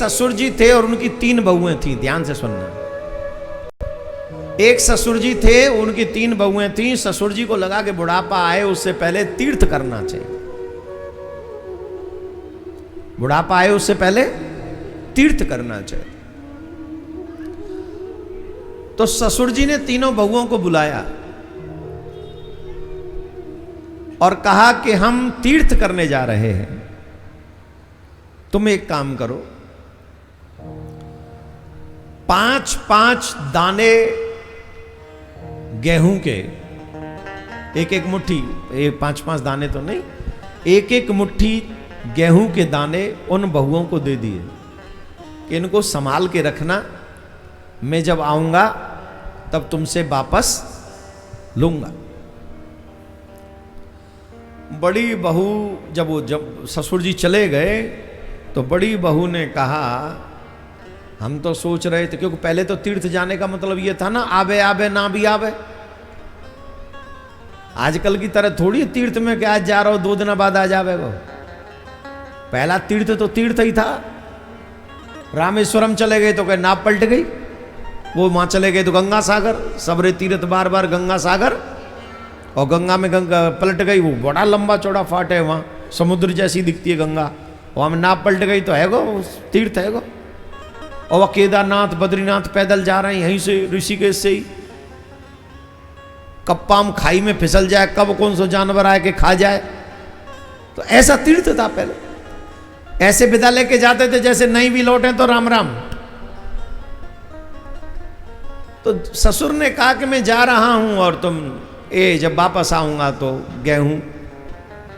ससुर जी थे और उनकी 3 बहुएं थी। ध्यान से सुनना। एक ससुर जी थे, उनकी 3 बहुएं थी। ससुर जी को लगा कि बुढ़ापा आए उससे पहले तीर्थ करना चाहिए। बुढ़ापा आए उससे पहले तीर्थ करना चाहिए। तो ससुर जी ने तीनों बहुओं को बुलाया और कहा कि हम तीर्थ करने जा रहे हैं, तुम एक काम करो, 5-5 दाने गेहूं के, एक एक मुट्ठी, 5-5 दाने तो नहीं, एक एक मुट्ठी गेहूं के दाने उन बहुओं को दे दिए कि इनको संभाल के रखना, मैं जब आऊंगा तब तुमसे वापस लूंगा। बड़ी बहू जब ससुर जी चले गए तो बड़ी बहू ने कहा, हम तो सोच रहे थे, क्योंकि पहले तो तीर्थ जाने का मतलब ये था ना, आवे आवे ना भी आवे। आजकल की तरह थोड़ी तीर्थ में कि आज जा रहा हो 2 दिन बाद आ जावे वो। पहला तीर्थ तो तीर्थ ही था। रामेश्वरम चले गए तो कहे नाव पलट गई, वो वहां चले गए तो गंगा सागर, सबरे तीर्थ बार बार गंगा सागर, और गंगा में गंगा पलट गई, वो बड़ा लंबा चौड़ा फाट है वहां, समुद्र जैसी दिखती है गंगा, वहां में नाव पलट गई तो है गो तीर्थ है गो। और केदारनाथ बद्रीनाथ पैदल जा रहे हैं यहीं से, ऋषिकेश से ही। कब पाम खाई में फिसल जाए, कब कौन सा जानवर आए के खा जाए, तो ऐसा तीर्थ था पहले। ऐसे विदा लेके जाते थे जैसे नहीं भी लौटे तो राम राम। तो ससुर ने कहा कि मैं जा रहा हूं और तुम जब वापस आऊंगा तो गेहूं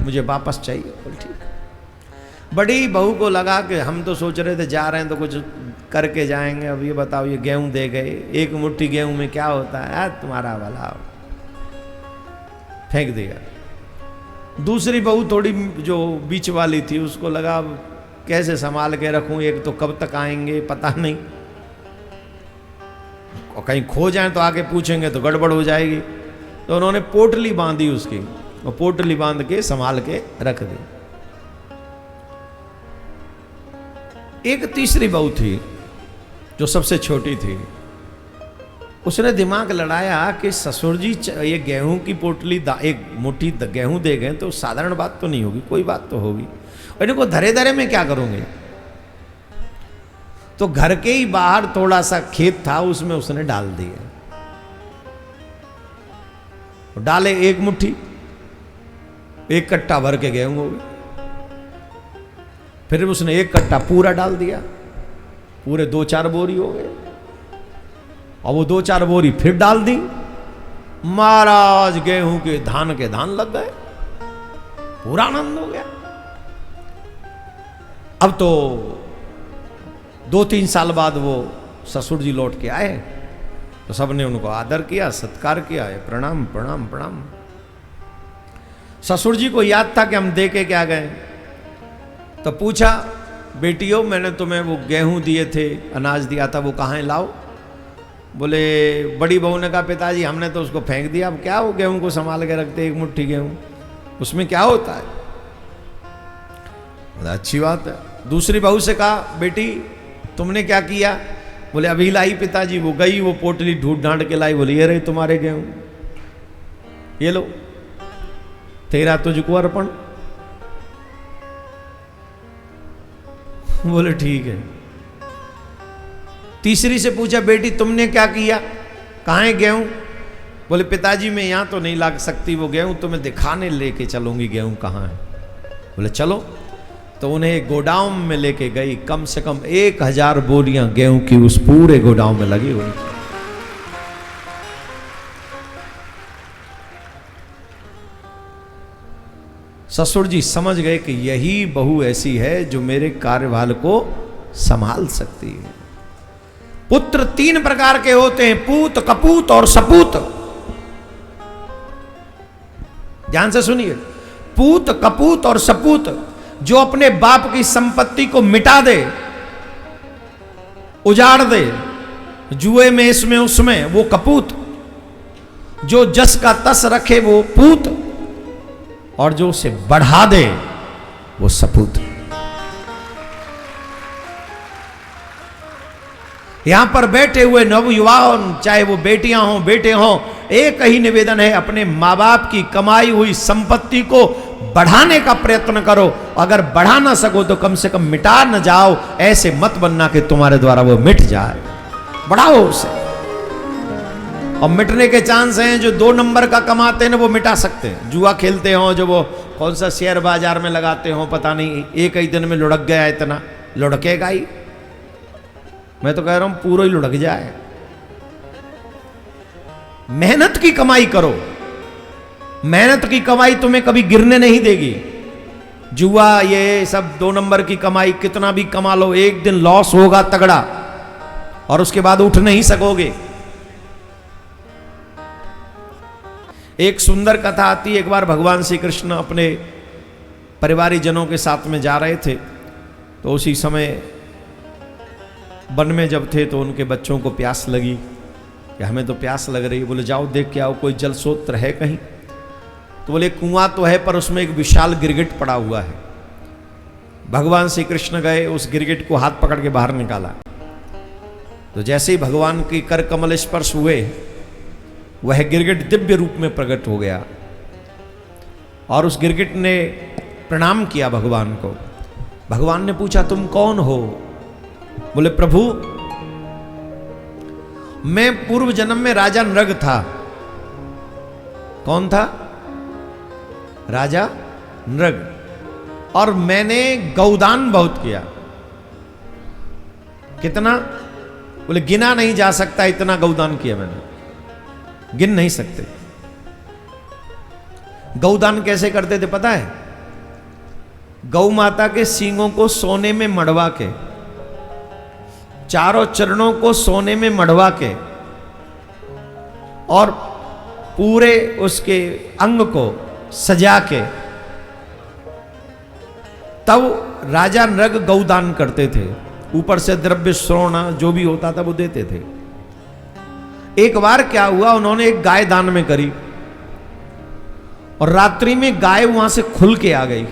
मुझे वापस चाहिए। बोल ठीक। बड़ी बहू को लगा कि हम तो सोच रहे थे जा रहे हैं तो कुछ करके जाएंगे, अब ये बताओ ये गेहूं दे गए, एक मुट्ठी गेहूं में क्या होता है, तुम्हारा वाला, फेंक दिया। दूसरी बहू थोड़ी जो बीच वाली थी, उसको लगा कैसे संभाल के रखूं, एक तो कब तक आएंगे पता नहीं, और कहीं खो जाए तो आके पूछेंगे तो गड़बड़ हो जाएगी। तो उन्होंने पोटली बांधी उसकी, और पोटली बांध के संभाल के रख दी। एक तीसरी बहू थी जो सबसे छोटी थी, उसने दिमाग लड़ाया कि ससुर जी ये गेहूं की पोटली एक मुट्ठी गेहूं दे गए तो साधारण बात तो नहीं होगी, कोई बात तो होगी, और इनको धरे धरे में क्या करूंगे। तो घर के ही बाहर थोड़ा सा खेत था, उसमें उसने डाल दिया। डाले एक मुट्ठी, 1 कट्टा भर के गेहूं हो गए। फिर उसने 1 कट्टा पूरा डाल दिया, पूरे 2-4 बोरी हो गए, और वो 2-4 बोरी फिर डाल दी। महाराज गेहूं के धान लग गए, पूरा आनंद हो गया। अब तो 2-3 साल बाद वो ससुर जी लौट के आए तो सबने उनको आदर किया, सत्कार किया, प्रणाम प्रणाम प्रणाम। ससुर जी को याद था कि हम दे के क्या गए, तो पूछा, बेटियों मैंने तुम्हें वो गेहूं दिए थे, अनाज दिया था, वो कहाँ है, लाओ। बोले, बड़ी बहू ने कहा, पिताजी हमने तो उसको फेंक दिया, अब क्या वो गेहूं को संभाल के रखते, 1 मुट्ठी गेहूं, उसमें क्या होता है। बोले अच्छी बात है। दूसरी बहू से कहा, बेटी तुमने क्या किया। बोले अभी लाई पिताजी। वो गई, वो पोटली ढूंढ ढांड के लाई, बोले ये रहे तुम्हारे गेहूं, ये लो, तेरा तुझको अर्पण। बोले ठीक है। तीसरी से पूछा, बेटी तुमने क्या किया, कहाँ है गेहूं। बोले पिताजी मैं यहां तो नहीं ला सकती वो गेहूं, तुम्हें दिखाने लेके चलूंगी गेहूं कहाँ है। बोले चलो। तो उन्हें गोडाउन में लेके गई, कम से कम 1000 बोरियां गेहूं की उस पूरे गोडाउन में लगी हुई। ससुर जी समझ गए कि यही बहू ऐसी है जो मेरे कार्यभार को संभाल सकती है। पुत्र 3 प्रकार के होते हैं, पूत, कपूत और सपूत। ध्यान से सुनिए, पूत, कपूत और सपूत। जो अपने बाप की संपत्ति को मिटा दे, उजाड़ दे, जुए में इसमें उसमें, वो कपूत। जो जस का तस रखे वो पूत, और जो उसे बढ़ा दे वो सपूत। यहां पर बैठे हुए नवयुवा, चाहे वो बेटियां हों बेटे हों, एक ही निवेदन है, अपने माँ बाप की कमाई हुई संपत्ति को बढ़ाने का प्रयत्न करो। अगर बढ़ा ना सको तो कम से कम मिटा न जाओ। ऐसे मत बनना कि तुम्हारे द्वारा वो मिट जाए, बढ़ाओ उसे। और मिटने के चांस हैं, जो 2 नंबर का कमाते हैं ना वो मिटा सकते हैं। जुआ खेलते हो, जो वो कौन सा शेयर बाजार में लगाते हो, पता नहीं, एक ही दिन में लुढ़क गया, इतना लुढ़केगा ही। मैं तो कह रहा हूं पूरा ही लुढ़क जाए। मेहनत की कमाई करो, मेहनत की कमाई तुम्हें कभी गिरने नहीं देगी। जुआ ये सब 2 नंबर की कमाई कितना भी कमा लो, एक दिन लॉस होगा तगड़ा, और उसके बाद उठ नहीं सकोगे। एक सुंदर कथा आती है। एक बार भगवान श्री कृष्ण अपने परिवारी जनों के साथ में जा रहे थे, तो उसी समय वन में जब थे तो उनके बच्चों को प्यास लगी कि हमें तो प्यास लग रही है। बोले जाओ देख के आओ, कोई जल स्रोत है कहीं। तो बोले कुआं तो है, पर उसमें एक विशाल गिरगिट पड़ा हुआ है। भगवान श्री कृष्ण गए, उस गिरगिट को हाथ पकड़ के बाहर निकाला। तो जैसे ही भगवान की कर कमल स्पर्श हुए, वह गिरगिट दिव्य रूप में प्रकट हो गया, और उस गिरगिट ने प्रणाम किया भगवान को। भगवान ने पूछा तुम कौन हो? बोले प्रभु मैं पूर्व जन्म में राजा नृग था। कौन था? राजा नृग। और मैंने गौदान बहुत किया। कितना? बोले गिना नहीं जा सकता, इतना गौदान किया मैंने, गिन नहीं सकते। गौदान कैसे करते थे पता है? गौ माता के सींगों को सोने में मढ़वा के, चारों चरणों को सोने में मढ़वा के, और पूरे उसके अंग को सजा के, तब राजा नृग गौदान करते थे। ऊपर से द्रव्य श्रोण जो भी होता था वो देते थे। एक बार क्या हुआ, उन्होंने एक गाय दान में करी, और रात्रि में गाय वहां से खुल के आ गई,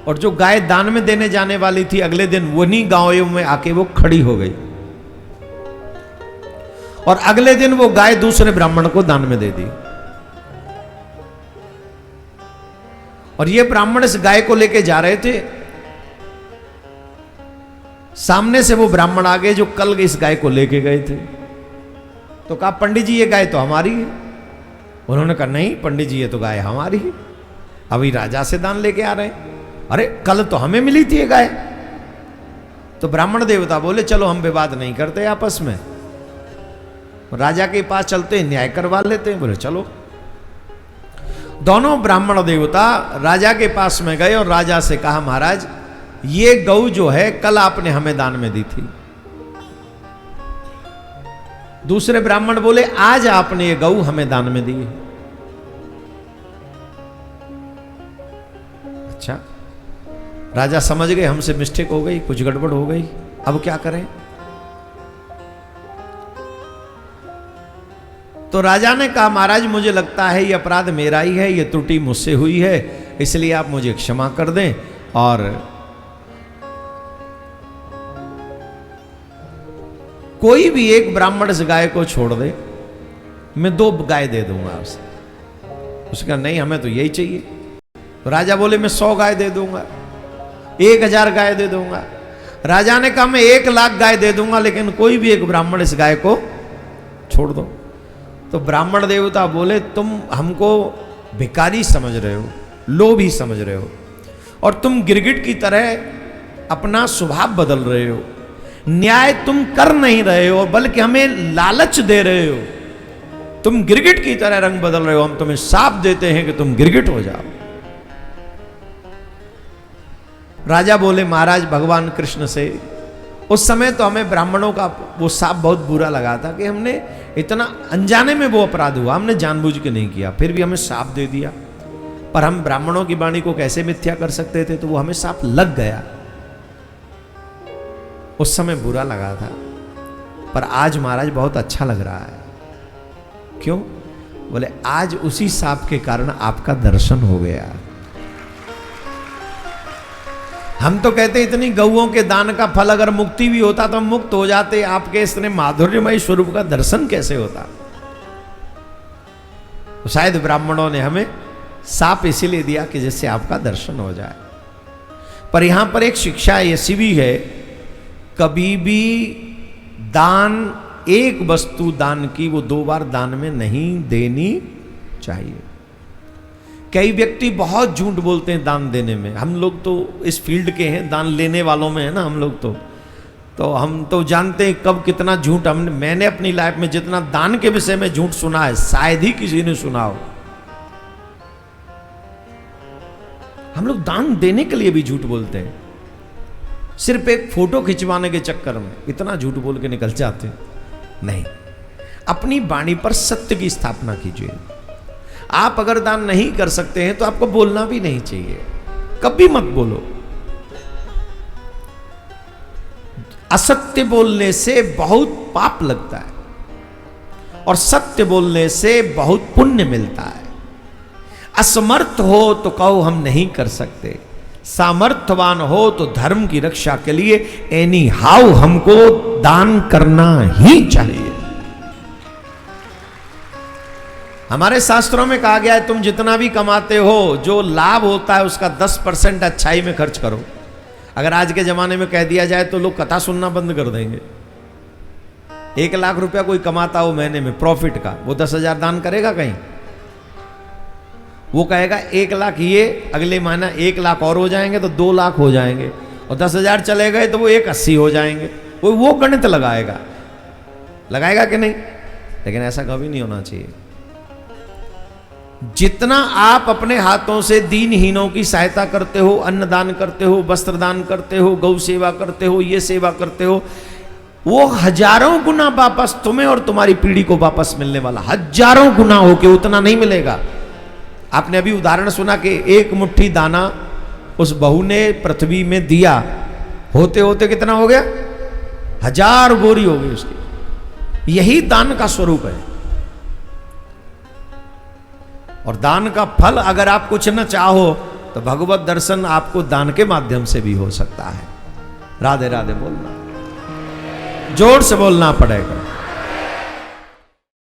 और जो गाय दान में देने जाने वाली थी अगले दिन वहीं गांव में आके वो खड़ी हो गई, और अगले दिन वो गाय दूसरे ब्राह्मण को दान में दे दी। और ये ब्राह्मण इस गाय को लेके जा रहे थे। सामने से वो ब्राह्मण आ गए जो कल इस गाय को लेके गए थे। तो कहा पंडित जी ये गाय तो हमारी है। उन्होंने कहा नहीं पंडित जी ये तो गाय हमारी है, अभी राजा से दान लेके आ रहे हैं। अरे कल तो हमें मिली थी ये गाय। तो ब्राह्मण देवता बोले चलो हम विवाद नहीं करते आपस में, राजा के पास चलते हैं, न्याय करवा लेते हैं। बोले चलो। दोनों ब्राह्मण देवता राजा के पास में गए और राजा से कहा महाराज ये गौ जो है कल आपने हमें दान में दी थी। दूसरे ब्राह्मण बोले आज आपने ये गौ हमें दान में दी है। अच्छा, राजा समझ गए हमसे मिस्टेक हो गई, कुछ गड़बड़ हो गई, अब क्या करें? तो राजा ने कहा महाराज मुझे लगता है ये अपराध मेरा ही है, ये त्रुटि मुझसे हुई है, इसलिए आप मुझे क्षमा कर दें, और कोई भी एक ब्राह्मण इस गाय को छोड़ दे, मैं 2 गाय दे दूंगा उसे। उसने कहा नहीं हमें तो यही चाहिए। तो राजा बोले मैं 100 गाय दे दूंगा, 1000 गाय दे दूंगा। राजा ने कहा मैं 1 लाख गाय दे दूंगा, लेकिन कोई भी एक ब्राह्मण इस गाय को छोड़ दो। तो ब्राह्मण देवता बोले तुम हमको भिखारी समझ रहे हो, लोभी समझ रहे हो, और तुम गिरगिट की तरह अपना स्वभाव बदल रहे हो। न्याय तुम कर नहीं रहे हो, बल्कि हमें लालच दे रहे हो। तुम गिरगिट की तरह रंग बदल रहे हो, हम तुम्हें शाप देते हैं कि तुम गिरगिट हो जाओ। राजा बोले महाराज भगवान कृष्ण से, उस समय तो हमें ब्राह्मणों का वो शाप बहुत बुरा लगा था कि हमने इतना अनजाने में वो अपराध हुआ, हमने जानबूझ के नहीं किया, फिर भी हमें शाप दे दिया। पर हम ब्राह्मणों की वाणी को कैसे मिथ्या कर सकते थे, तो वो हमें शाप लग गया। उस समय बुरा लगा था, पर आज महाराज बहुत अच्छा लग रहा है। क्यों? बोले आज उसी शाप के कारण आपका दर्शन हो गया। हम तो कहते हैं इतनी गौओं के दान का फल अगर मुक्ति भी होता तो हम मुक्त हो जाते, आपके इतने माधुर्यमय स्वरूप का दर्शन कैसे होता। तो शायद ब्राह्मणों ने हमें साप इसीलिए दिया कि जिससे आपका दर्शन हो जाए। पर यहां पर एक शिक्षा ऐसी भी है, कभी भी दान, एक वस्तु दान की वो 2 बार दान में नहीं देनी चाहिए। कई व्यक्ति बहुत झूठ बोलते हैं दान देने में। हम लोग तो इस फील्ड के हैं, दान लेने वालों में है ना हम लोग, तो हम तो जानते हैं कब कितना झूठ। मैंने अपनी लाइफ में जितना दान के विषय में झूठ सुना है शायद ही किसी ने सुना हो। हम लोग दान देने के लिए भी झूठ बोलते हैं, सिर्फ एक फोटो खिंचवाने के चक्कर में इतना झूठ बोल के निकल जाते हैं। नहीं, अपनी वाणी पर सत्य की स्थापना कीजिए। आप अगर दान नहीं कर सकते हैं तो आपको बोलना भी नहीं चाहिए, कभी मत बोलो। असत्य बोलने से बहुत पाप लगता है और सत्य बोलने से बहुत पुण्य मिलता है। असमर्थ हो तो कहो हम नहीं कर सकते, सामर्थ्यवान हो तो धर्म की रक्षा के लिए एनी हाउ हमको दान करना ही चाहिए। हमारे शास्त्रों में कहा गया है तुम जितना भी कमाते हो, जो लाभ होता है उसका 10% अच्छाई में खर्च करो। अगर आज के जमाने में कह दिया जाए तो लोग कथा सुनना बंद कर देंगे। 1 लाख रुपया कोई कमाता हो महीने में प्रॉफिट का, वो 10,000 दान करेगा कहीं? वो कहेगा 1 लाख ये, अगले महीना 1 लाख और हो जाएंगे तो 2 लाख हो जाएंगे, और 10,000 चले गए तो वो 1,80 हो जाएंगे। वो गणित लगाएगा कि नहीं? लेकिन ऐसा कभी नहीं होना चाहिए। जितना आप अपने हाथों से दीनहीनों की सहायता करते हो, अन्न दान करते हो, वस्त्र दान करते हो, गौ सेवा करते हो, ये सेवा करते हो, वो हजारों गुना वापस तुम्हें और तुम्हारी पीढ़ी को वापस मिलने वाला, हजारों गुना होके उतना नहीं मिलेगा। आपने अभी उदाहरण सुना कि 1 मुट्ठी दाना उस बहू ने पृथ्वी में दिया, होते होते कितना हो गया? 1000 बोरी हो गई उसकी। यही दान का स्वरूप है। और दान का फल अगर आप कुछ न चाहो तो भगवत दर्शन आपको दान के माध्यम से भी हो सकता है। राधे राधे बोलना, जोर से बोलना पड़ेगा।